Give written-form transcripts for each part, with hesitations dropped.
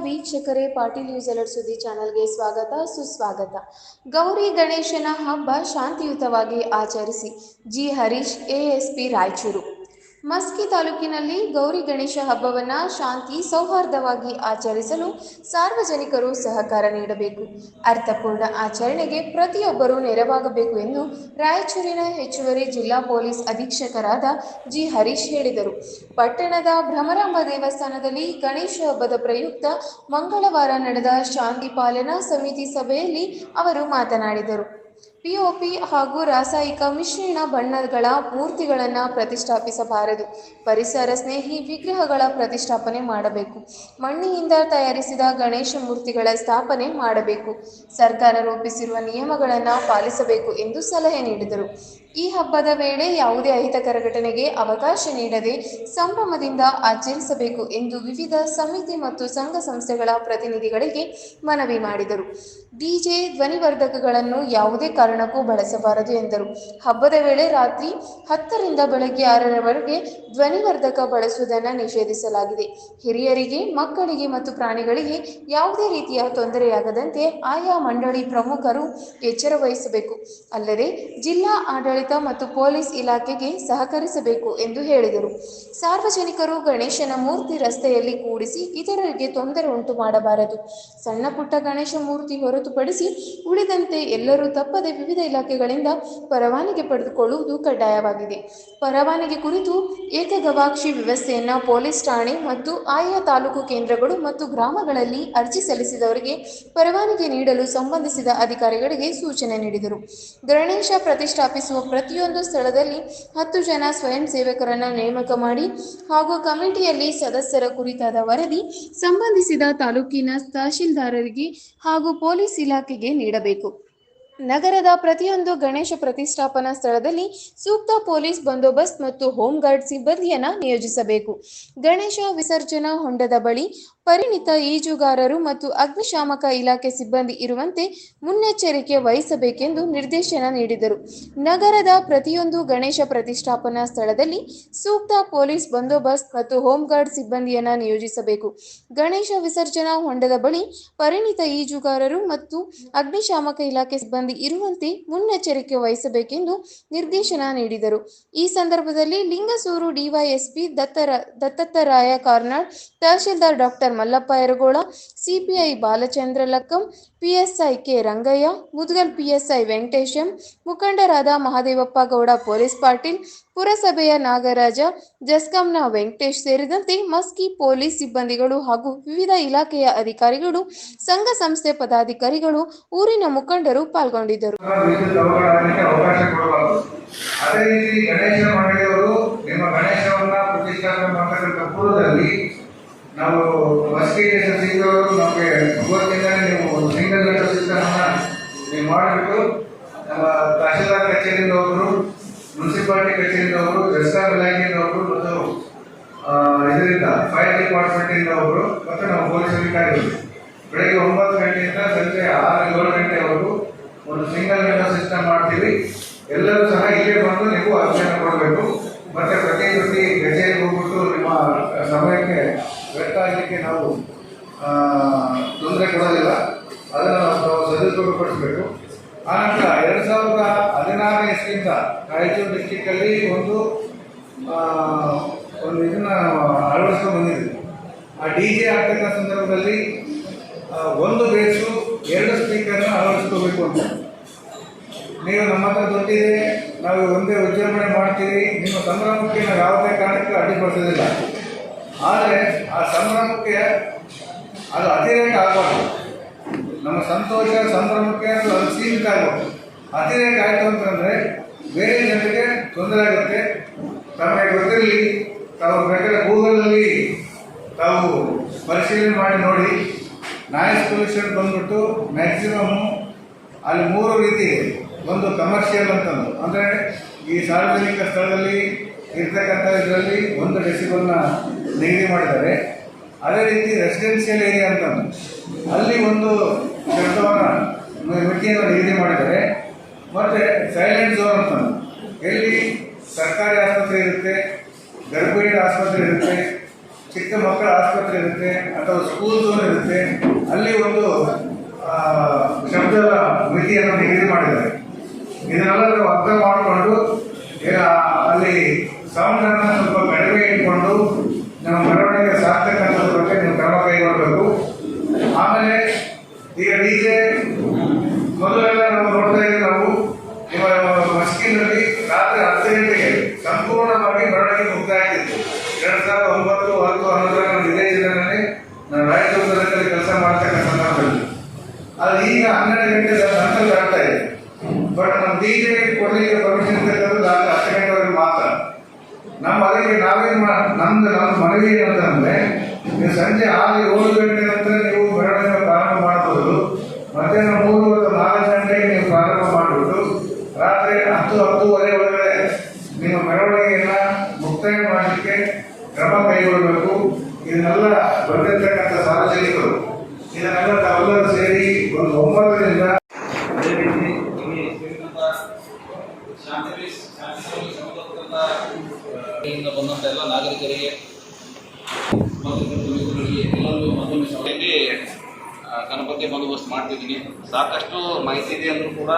ವೀಕ್ಷಕರೇ, Patil news alert ಸುದ್ದಿ ಚಾನೆಲ್ಗೆ ಸ್ವಾಗತ ಸುಸ್ವಾಗತ. ಗೌರಿ ಗಣೇಶನ ಹಬ್ಬ ಶಾಂತಿಯುತವಾಗಿ ಆಚರಿಸಿ. G Harish, ASP, Raichur. ಮಸ್ಕಿ ತಾಲೂಕಿನಲ್ಲಿ ಗೌರಿ ಗಣೇಶ ಹಬ್ಬವನ್ನು ಶಾಂತಿ ಸೌಹಾರ್ದವಾಗಿ ಆಚರಿಸಲು ಸಾರ್ವಜನಿಕರು ಸಹಕಾರ ನೀಡಬೇಕು. ಅರ್ಥಪೂರ್ಣ ಆಚರಣೆಗೆ ಪ್ರತಿಯೊಬ್ಬರೂ ನೆರವಾಗಬೇಕು ಎಂದು ರಾಯಚೂರಿನ ಹೆಚ್ಚುವರಿ ಜಿಲ್ಲಾ ಪೊಲೀಸ್ ಅಧೀಕ್ಷಕರಾದ ಜಿ ಹರೀಶ್ ಹೇಳಿದರು. ಪಟ್ಟಣದ ಭ್ರಮರಾಂಬ ದೇವಸ್ಥಾನದಲ್ಲಿ ಗಣೇಶ ಹಬ್ಬದ ಪ್ರಯುಕ್ತ ಮಂಗಳವಾರ ನಡೆದ ಶಾಂತಿ ಪಾಲನಾ ಸಮಿತಿ ಸಭೆಯಲ್ಲಿ ಅವರು ಮಾತನಾಡಿದರು. ಪಿಒಪಿ ಹಾಗೂ ರಾಸಾಯನಿಕ ಮಿಶ್ರಣ ಬಣ್ಣಗಳ ಮೂರ್ತಿಗಳನ್ನು ಪ್ರತಿಷ್ಠಾಪಿಸಬಾರದು. ಪರಿಸರ ಸ್ನೇಹಿ ವಿಗ್ರಹಗಳ ಪ್ರತಿಷ್ಠಾಪನೆ ಮಾಡಬೇಕು. ಮಣ್ಣಿನಿಂದ ತಯಾರಿಸಿದ ಗಣೇಶ ಮೂರ್ತಿಗಳ ಸ್ಥಾಪನೆ ಮಾಡಬೇಕು. ಸರ್ಕಾರ ರೂಪಿಸಿರುವ ನಿಯಮಗಳನ್ನು ಪಾಲಿಸಬೇಕು ಎಂದು ಸಲಹೆ ನೀಡಿದರು. ಈ ಹಬ್ಬದ ವೇಳೆ ಯಾವುದೇ ಅಹಿತಕರ ಘಟನೆಗೆ ಅವಕಾಶ ನೀಡದೆ ಸಂಭ್ರಮದಿಂದ ಆಚರಿಸಬೇಕು ಎಂದು ವಿವಿಧ ಸಮಿತಿ ಮತ್ತು ಸಂಘ ಸಂಸ್ಥೆಗಳ ಪ್ರತಿನಿಧಿಗಳಿಗೆ ಮನವಿ ಮಾಡಿದರು. ಡಿಜೆ ಧ್ವನಿವರ್ಧಕಗಳನ್ನು ಯಾವುದೇ ಕಾರಣಕ್ಕೂ ಬಳಸಬಾರದು ಎಂದರು. ಹಬ್ಬದ ವೇಳೆ ರಾತ್ರಿ 10ರಿಂದ ಬೆಳಗ್ಗೆ 6ರವರೆಗೆ ಧ್ವನಿವರ್ಧಕ ಬಳಸುವುದನ್ನು ನಿಷೇಧಿಸಲಾಗಿದೆ. ಹಿರಿಯರಿಗೆ, ಮಕ್ಕಳಿಗೆ ಮತ್ತು ಪ್ರಾಣಿಗಳಿಗೆ ಯಾವುದೇ ರೀತಿಯ ತೊಂದರೆಯಾಗದಂತೆ ಆಯಾ ಮಂಡಳಿ ಪ್ರಮುಖರು ಎಚ್ಚರ ವಹಿಸಬೇಕು. ಅಲ್ಲದೆ ಜಿಲ್ಲಾ ಆಡಳಿತ ಮತ್ತು ಪೊಲೀಸ್ ಇಲಾಖೆಗೆ ಸಹಕರಿಸಬೇಕು ಎಂದು ಹೇಳಿದರು. ಸಾರ್ವಜನಿಕರು ಗಣೇಶನ ಮೂರ್ತಿ ರಸ್ತೆಯಲ್ಲಿ ಕೂಡಿಸಿ ಇತರರಿಗೆ ತೊಂದರೆ ಉಂಟು ಮಾಡಬಾರದು. ಸಣ್ಣ ಪುಟ್ಟ ಗಣೇಶ ಮೂರ್ತಿ ಹೊರತುಪಡಿಸಿ ಉಳಿದಂತೆ ಎಲ್ಲರೂ ತಪ್ಪದೆ ವಿವಿಧ ಇಲಾಖೆಗಳಿಂದ ಪರವಾನಗಿ ಪಡೆದುಕೊಳ್ಳುವುದು ಕಡ್ಡಾಯವಾಗಿದೆ. ಪರವಾನಗಿ ಕುರಿತು ಏಕಗವಾಕ್ಷಿ ವ್ಯವಸ್ಥೆಯನ್ನು ಪೊಲೀಸ್ ಠಾಣೆ ಮತ್ತು ಆಯಾ ತಾಲೂಕು ಕೇಂದ್ರಗಳು ಮತ್ತು ಗ್ರಾಮಗಳಲ್ಲಿ ಅರ್ಜಿ ಸಲ್ಲಿಸಿದವರಿಗೆ ಪರವಾನಗಿ ನೀಡಲು ಸಂಬಂಧಿಸಿದ ಅಧಿಕಾರಿಗಳಿಗೆ ಸೂಚನೆ ನೀಡಿದರು. ಗಣೇಶ ಪ್ರತಿಷ್ಠಾಪಿಸುವ ಪ್ರತಿಯೊಂದು ಸ್ಥಳದಲ್ಲಿ 10 ಜನ ಸ್ವಯಂ ಸೇವಕರನ್ನು ನೇಮಕ ಮಾಡಿ ಹಾಗೂ ಕಮಿಟಿಯಲ್ಲಿ ಸದಸ್ಯರ ಕುರಿತಾದ ವರದಿ ಸಂಬಂಧಿಸಿದ ತಾಲೂಕಿನ ತಹಶೀಲ್ದಾರರಿಗೆ ಹಾಗೂ ಪೊಲೀಸ್ ಇಲಾಖೆಗೆ ನೀಡಬೇಕು. ನಗರದ ಪ್ರತಿಯೊಂದು ಗಣೇಶ ಪ್ರತಿಷ್ಠಾಪನಾ ಸ್ಥಳದಲ್ಲಿ ಸೂಕ್ತ ಪೊಲೀಸ್ ಬಂದೋಬಸ್ತ್ ಮತ್ತು ಹೋಮ್ ಗಾರ್ಡ್ ಸಿಬ್ಬಂದಿಯನ್ನು ನಿಯೋಜಿಸಬೇಕು. ಗಣೇಶ ವಿಸರ್ಜನಾ ಹೊಂಡದ ಬಳಿ ಪರಿಣಿತ ಈಜುಗಾರರು ಮತ್ತು ಅಗ್ನಿಶಾಮಕ ಇಲಾಖೆ ಸಿಬ್ಬಂದಿ ಇರುವಂತೆ ಮುನ್ನೆಚ್ಚರಿಕೆ ವಹಿಸಬೇಕೆಂದು ನಿರ್ದೇಶನ ನೀಡಿದರು. ನಗರದ ಪ್ರತಿಯೊಂದು ಗಣೇಶ ಪ್ರತಿಷ್ಠಾಪನಾ ಸ್ಥಳದಲ್ಲಿ ಸೂಕ್ತ ಪೊಲೀಸ್ ಬಂದೋಬಸ್ತ್ ಮತ್ತು ಹೋಮ್ ಗಾರ್ಡ್ ಸಿಬ್ಬಂದಿಯನ್ನು ನಿಯೋಜಿಸಬೇಕು. ಗಣೇಶ ವಿಸರ್ಜನಾ ಹೊಂಡದ ಬಳಿ ಪರಿಣಿತ ಈಜುಗಾರರು ಮತ್ತು ಅಗ್ನಿಶಾಮಕ ಇಲಾಖೆ ಸಿಬ್ಬಂದಿ ಇರುವಂತೆ ಮುನ್ನೆಚ್ಚರಿಕೆ ವಹಿಸಬೇಕೆಂದು ನಿರ್ದೇಶನ ನೀಡಿದರು. ಈ ಸಂದರ್ಭದಲ್ಲಿ Lingsugur DYSP Dattaraya Karnad, tahsildar doctor Mallappa Yaragola, CPI Balachandra Lakkam, PSI K Rangaiah, Mudgal PSI Venkatesham, ಮುಖಂಡರಾದ ಮಹದೇವಪ್ಪ ಗೌಡ, ಪೊಲೀಸ್ ಪಾಟೀಲ್, ಪುರಸಭೆಯ ನಾಗರಾಜ, ಜಸ್ಕಾಂನ ವೆಂಕಟೇಶ್ ಸೇರಿದಂತೆ ಮಸ್ಕಿ ಪೊಲೀಸ್ ಸಿಬ್ಬಂದಿಗಳು ಹಾಗೂ ವಿವಿಧ ಇಲಾಖೆಯ ಅಧಿಕಾರಿಗಳು, ಸಂಘ ಸಂಸ್ಥೆ ಪದಾಧಿಕಾರಿಗಳು, ಊರಿನ ಮುಖಂಡರು ಪಾಲ್ಗೊಂಡಿದ್ದರು. ಅದೇ ರೀತಿ ಗಣೇಶ ಮಂಡಳಿಯವರು ನಿಮ್ಮ ಗಣೇಶವನ್ನ ಪ್ರತಿಷ್ಠಾಪನೆ ಮಾಡತಕ್ಕಂಥ ಪೂರ್ವದಲ್ಲಿ ನಾವು ಮಸ್ಕಿ ಸಿಕ್ಕವರು ನಮಗೆ ಇವತ್ತಿಂದ ನೀವು ಸಿಂಗಲ್ ವಿಂಡೋ ಸಿಸ್ಟಮ್ ಅನ್ನ ನೀವು ಮಾಡಿಬಿಟ್ಟು ನಮ್ಮ ತಹಶೀಲ್ದಾರ್ ಕಚೇರಿಯಿಂದ ಒಬ್ಬರು, ಮುನ್ಸಿಪಾಲಿಟಿ ಕಚೇರಿಯಿಂದ ಒಬ್ಬರು, ಜಸ್ಕಾಂ ಇಲಾಖೆಯಿಂದ ಒಬ್ಬರು ಮತ್ತು ಇದರಿಂದ ಫೈರ್ ಡಿಪಾರ್ಟ್ಮೆಂಟ್ ಇಂದ ಒಬ್ಬರು ಮತ್ತು ನಮ್ಮ ಪೊಲೀಸ್ ಅಧಿಕಾರಿಗಳು ಬೆಳಗ್ಗೆ 9 ಗಂಟೆಯಿಂದ ಸಂಜೆ 6-7 ಗಂಟೆವರೆಗೂ ಒಂದು ಸಿಂಗಲ್ ವಿಂಡೋ ಸಿಸ್ಟಮ್ ಮಾಡ್ತೀವಿ. ಎಲ್ಲರೂ ಸಹ ಇಲ್ಲೇ ಬಂದು ನೀವು ಅರ್ಜಿಯನ್ನು ಕೊಡಬೇಕು. ಮತ್ತೆ ಪ್ರತಿ ಕಚೇರಿಗೆ ಹೋಗ್ಬಿಟ್ಟು ನಿಮ್ಮ ಸಮಯಕ್ಕೆ ವ್ಯರ್ಥ ಆಗಲಿಕ್ಕೆ ನಾವು ತೊಂದರೆ ಕೊಡೋದಿಲ್ಲ. ಅದನ್ನು ನಾವು ಸದುಪಯೋಗಪಡಿಸಬೇಕು. ಆನಂತರ 2016 ಇಸ್ವಿಯಿಂದ ರಾಯಚೂರು ಡಿಸ್ಟಿಕ್ಕಲ್ಲಿ ಒಂದು ಇದನ್ನು ಅಳವಡಿಸ್ಕೊಂಡು ಬಂದಿದೆ. ಆ ಡಿಜೆ ಆಗ್ತಕ್ಕಂಥ ಸಂದರ್ಭದಲ್ಲಿ ಒಂದು ಬೇಸು 2 ಸ್ಪೀಕರ್ನ ಅಳವಡಿಸ್ಕೋಬೇಕು ಅಂತ ನೀವು ನಮ್ಮ ಹತ್ರ ಗೊತ್ತಿದೆ. ನಾವು ಒಂದೇ ವಿಜೃಂಭಣೆ ಮಾಡ್ತೀವಿ. ನಿಮ್ಮ ಸಂಭ್ರಮಕ್ಕೆ ನಾವು ಯಾವುದೇ ಕಾರಣಕ್ಕೂ ಅಡ್ಡಿಪಡಿಸೋದಿಲ್ಲ. ಆದರೆ ಆ ಸಂಭ್ರಮಕ್ಕೆ ಅದು ಅತಿರೇಕ ಆಗಬಾರ್ದು. ನಮ್ಮ ಸಂತೋಷ ಸಂಭ್ರಮಕ್ಕೆ ಅದು ಸೀಮಿತ ಆಗಬಾರ್ದು. ಅತಿರೇಕ ಆಯಿತು ಅಂತಂದರೆ ಬೇರೆ ಜನರಿಗೆ ತೊಂದರೆ ಆಗುತ್ತೆ. ತಮಗೆ ಗೊತ್ತಿರಲಿ, ತಾವು ಬೇಕಾದ್ರೆ ಗೂಗಲಲ್ಲಿ ತಾವು ಪರಿಶೀಲನೆ ಮಾಡಿ ನೋಡಿ. ನಾಯ್ಸ್ ಪೊಲ್ಯೂಷನ್ ಬಂದ್ಬಿಟ್ಟು ಮ್ಯಾಕ್ಸಿಮಮ್ಮು ಅಲ್ಲಿ 3 ರೀತಿ ಇದೆ. ಒಂದು ಕಮರ್ಷಿಯಲ್ ಅಂತಂದು, ಅಂದರೆ ಈ ಸಾರ್ವಜನಿಕ ಸ್ಥಳದಲ್ಲಿ ಇರ್ತಕ್ಕಂಥ ಇದರಲ್ಲಿ 1 ಡೆಸಿಬಲ್ನ ನಿಗದಿ ಮಾಡಿದ್ದಾರೆ. ಅದೇ ರೀತಿ ರೆಸಿಡೆನ್ಷಿಯಲ್ ಏರಿಯಾ ಅಂತಂದು ಅಲ್ಲಿ ಒಂದು ಮಿತಿಯನ್ನು ನಿಗದಿ ಮಾಡಿದ್ದಾರೆ. ಮತ್ತು ಸೈಲೆಂಟ್ ಝೋನ್ ಅಂತಂದು ಎಲ್ಲಿ ಸರ್ಕಾರಿ ಆಸ್ಪತ್ರೆ ಇರುತ್ತೆ, ಗರ್ಭಿಣಿಯರ ಆಸ್ಪತ್ರೆ ಇರುತ್ತೆ, ಚಿಕ್ಕ ಮಕ್ಕಳ ಆಸ್ಪತ್ರೆ ಇರುತ್ತೆ ಅಥವಾ ಸ್ಕೂಲ್ ಝೋನ್ ಇರುತ್ತೆ, ಅಲ್ಲಿ ಒಂದು ಶಬ್ದದ ಮಿತಿಯನ್ನು ನಿಗದಿ ಮಾಡಿದ್ದಾರೆ. ಇದನ್ನೆಲ್ಲ ನಾವು ಅರ್ಥ ಮಾಡಿಕೊಂಡು ಅಲ್ಲಿ ಸೌಂಡನ್ನು ಸ್ವಲ್ಪ ಕಡಿಮೆ ಇಟ್ಕೊಂಡು ನಮ್ಮ ಮೆರವಣಿಗೆ ಸಾಕ್ತಕ್ಕಂಥದ್ರ ಬಗ್ಗೆ ನೀವು ಕ್ರಮ ಕೈಗೊಳ್ಳಬೇಕು. ಆಮೇಲೆ ಈಗ ಡಿಜೆ ಮೊದಲೆಲ್ಲ ನಾವು ನೋಡ್ತಾ ಇದ್ದೀವಿ, ನಾವು ಮಸ್ಕಿನಲ್ಲಿ ರಾತ್ರಿ 10 ಗಂಟೆಗೆ ಸಂಪೂರ್ಣವಾಗಿ ಮೆರವಣಿಗೆ ಮುಕ್ತಾಯ ಆಗ್ತಿತ್ತು. 2009, 10, 11 ನಾನು ಇದೇ ಜಿಲ್ಲೆಯಲ್ಲಿ ನಾನು ರಾಯಚೂರಿನಲ್ಲಿ ಕೆಲಸ ಮಾಡ್ತಕ್ಕಂಥ ಸಂದರ್ಭದಲ್ಲಿ ಅದು ಈಗ 12 ಗಂಟೆ ನಂತರ ಆಗ್ತಾ ಇದೆ. ಬಟ್ ನಮ್ಮ ಡಿಜೆ ಕೊಡಲಿಕ್ಕೆ ಪರ್ಮಿಷನ್ ಇರ್ತಕ್ಕಂಥದ್ದು ರಾತ್ರಿ 10 ಗಂಟೆವರೆಗೆ ಮಾತ್ರ. ಅದಕ್ಕೆ ನಾವೇನು ನಮ್ಮ ಮನವಿ ಏನಂತಂದ್ರೆ, ನೀವು ಸಂಜೆ 6-7 ಗಂಟೆ ನಂತರ ನೀವು ಮೆರವಣಿಗೆ ಪ್ರಾರಂಭ ಮಾಡಬಹುದು. ಮಧ್ಯಾಹ್ನ 3 ಅಥವಾ 4 ಗಂಟೆಗೆ ನೀವು ಪ್ರಾರಂಭ ಮಾಡಿಬಿಟ್ಟು ರಾತ್ರಿ 10-10:30 ಒಳಗಡೆ ನಿಮ್ಮ ಮೆರವಣಿಗೆಯನ್ನ ಮುಕ್ತಾಯ ಮಾಡಲಿಕ್ಕೆ ಕ್ರಮ ಕೈಗೊಳ್ಳಬೇಕು. ಇದನ್ನೆಲ್ಲ ಬಂದಿರತಕ್ಕಂಥ ಸಾರ್ವಜನಿಕರು ಇದನ್ನೆಲ್ಲ ತಾವೆಲ್ಲರೂ ಸೇರಿ ಒಂದು 9ರಿಂದ ಅದೇ ರೀತಿ ಬಂದಂತ ಎಲ್ಲ ನಾಗರಿಕರಿಗೆ ಎಲ್ಲರಿಗೂ ಮತ್ತೊಮ್ಮೆ ಸಭೆಯಲ್ಲಿ ಗಣಪತಿ ಬಂದೋಬಸ್ತ್ ಮಾಡ್ತಿದ್ದೀನಿ. ಸಾಕಷ್ಟು ಮಾಹಿತಿ ಇದೆ ಅಂದರೂ ಕೂಡ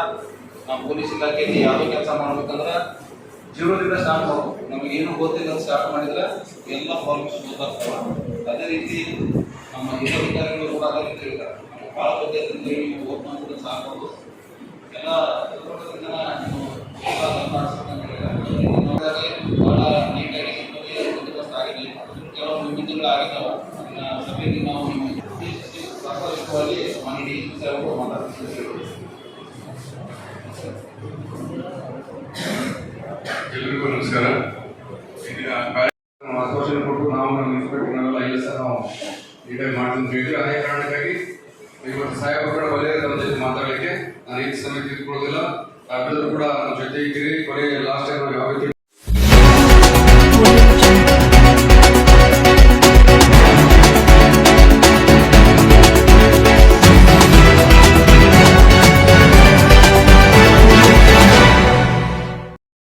ನಾವು ಪೊಲೀಸ್ ಇಲಾಖೆಯಲ್ಲಿ ಯಾವುದೋ ಕೆಲಸ ಮಾಡ್ಬೇಕಂದ್ರೆ ಜೀರೋದಿಂದ ಸ್ಟಾರ್ಟ್ ಮಾಡಬೇಕು. ನಮಗೇನು ಗೊತ್ತಿಲ್ಲ ಸ್ಟಾರ್ಟ್ ಮಾಡಿದ್ರೆ ಎಲ್ಲ ಫಾರ್ಮೇಷನ್ ಗೊತ್ತಾಗ್ತವೆ. ಅದೇ ರೀತಿ ನಮ್ಮ ಹಿರಿಯ ಅಧಿಕಾರಿಗಳು ಕೂಡ ಅದೇ ರೀತಿ ಹೇಳ್ತಾರೆ, ನಮ್ಮ ಭಾಳ ಪದ್ಧತಿಯಿಂದ ನೀವು ಓಟ್ ಮಾಡಿದ್ರೆ ಸಾಕೋದು ಎಲ್ಲ ಭಾಳ ನೀಟಾಗಿ ಬಂದೋಬಸ್ತ್ ಆಗಿದೆ. ಕೆಲವು ವಿಮಿತಿಗಳು ಆಗಿದ್ದಾವೆ. ಅದನ್ನ ಸಭೆಯಲ್ಲಿ ನಾವು ಸಾಕಷ್ಟುವಾಗಿ ಮಾಹಿತಿ ಮಾತಾಡ್ತಿದ್ದೇವೆ. ಎಲ್ಲರಿಗೂ ನಮಸ್ಕಾರ. ಈಗ ಆಶ್ವಾಸನೆ ಕೊಟ್ಟು ನಾವು ನಮ್ಮ ಇನ್ಸ್ಪೆಕ್ಟರ್ನೆಲ್ಲ ಇಲ್ಲ ಸರ್ ನಾವು ನೀಟಾಗಿ ಮಾಡ್ತೀನಿ ಅಂತ ಹೇಳಿದ್ರೆ, ಅದೇ ಕಾರಣಕ್ಕಾಗಿ ಇವತ್ತು ಸಾಹೇಬರು ಕೂಡ ಒಳ್ಳೆಯದು ನಮ್ಮ ಜೊತೆ ಮಾತಾಡಲಿಕ್ಕೆ ನಾನು ಈ ಸಮಯ ತಿಳ್ಕೊಳ್ಳೋದಿಲ್ಲ. ತಾವೆಲ್ಲರೂ ಕೂಡ ನಮ್ಮ ಜೊತೆ ಇದ್ದೀರಿ. ಕೊನೆ ಲಾಸ್ಟ್ ಟೈಮ್ ಯಾವ ರೀತಿ